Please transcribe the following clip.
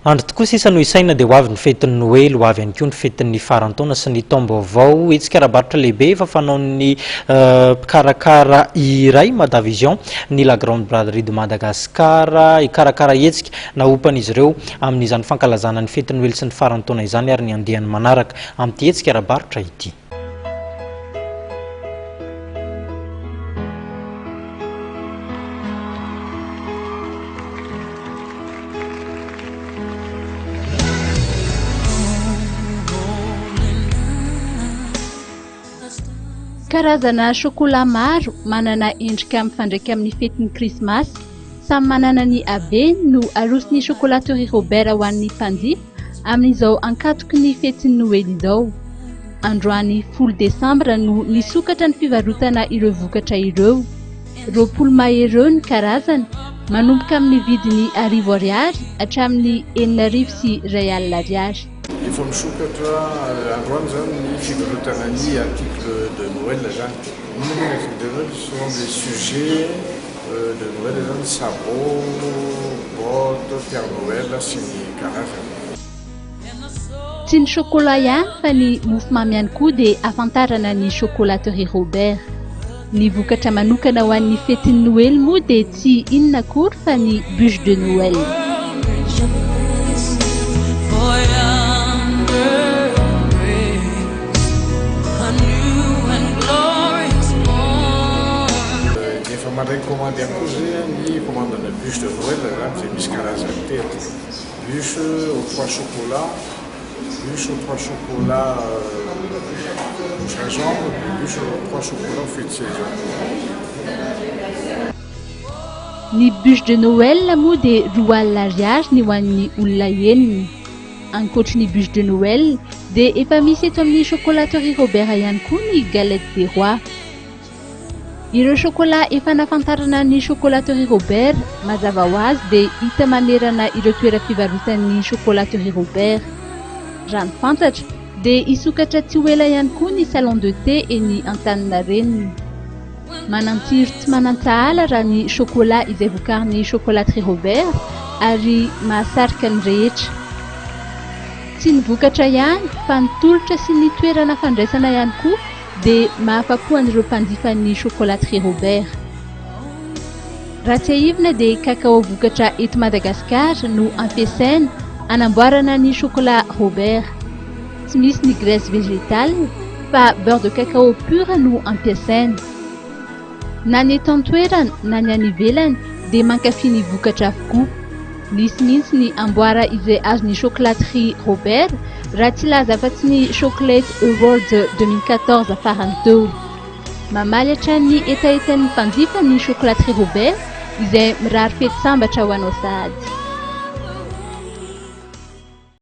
andro tokoa sisa no isaina dia ho avy ny fetin'ny noely ho avy ihany koa ny fetin'ny farantaona sy ny taom-baovao etsika raha-barotra lehibe efa fanaon'ny mpikarakara iray Madavision ny La Grande Braderie de Madagascar ikarakara etsika naompan'izy ireo amin'izany fankalazana ny fetin'ny noely sy ny farantaona izany ary ny andehany manaraka amin'ity etsika raha-barotra ity. Karazana chocolat maro manana endrika mifandraika amin'ny fetin'ny Krismasy. Samy manana ny habeny no arosony chocolaterie Robert ho an'ny mpanjifa amin'izao ankatoky ny fetin'ny Noely izao. Androany 10 Desambra no nisokatra ny fivarotana ireo vokatra ireo. 20 mahereo ny karazany, manomboka amin'ny vidiny £10 hatramin'ny £900. Efa misokatra androany zany ny fivarotana ny article de Noël zany. Ny article de Noël sont des sujets de Noël zany sabon, bottes, Père Noël sy ny karazany. Tsy ny chocolat ihany fa ny mofomamy ihany koa dia afantarana ny chocolaterie Robert. Ny vokatra manokana ho an'ny fetin'ny Noël moa dia tsy inona akory fa ny bûche de Noël. Mandray commande ihany koa zay ny commandana bûche de Noël zany zay misy karazany telo. Bûche aux 3 chocolats, bûche aux 3 chocolats gingembre, bûche aux 3 chocolats fruits de saison. Ny bûche de Noël moa dia roa alina ariary ny ho an'ny olona enina. Ankoatry ny bûche de Noël dia efa misy eto amin'ny chocolaterie Robert ihany koa ny galette des rois. Ireo chocolat efa nafantarana ny chocolaterie Robert mazava ho azy dia hita manerana ireo toeram-pivarotan'ny chocolaterie Robert. Raha ny fantatra dia isokatra tsy ho ela ihany koa ny salon de thé eny Antaninarenina. Manantsiro tsy manantsahala raha ny chocolat izay vokarin'ny chocolaterie Robert ary mahasarika ny rehetra. Tsy ny vokatra ihany fa ny tolotra sy ny toerana fandraisana ihany koa dia mahafa-po an'ireo mpanjifan'ny chocolaterie Robert. Raha tsy aivina dia cacao vokatra eto Madagasikara no ampiasaina anamboarana ny chocolat Robert. Tsy misy ny graisse végétale fa beurre de cacao pur no ampiasaina. Na ny eto an-toerana na ny any ivelany dia mankafy ny vokatra avokoa. Nisy mihitsy ny amboara izay azon'ny chocolaterie Robert raha tsy laza afa-tsy ny Chocolate Award 2014 farany teo. Mamaly hatrany etaetan'ny mpanjifa ny chocolaterie Robert izay mirary fety sambatra ho anao sahady.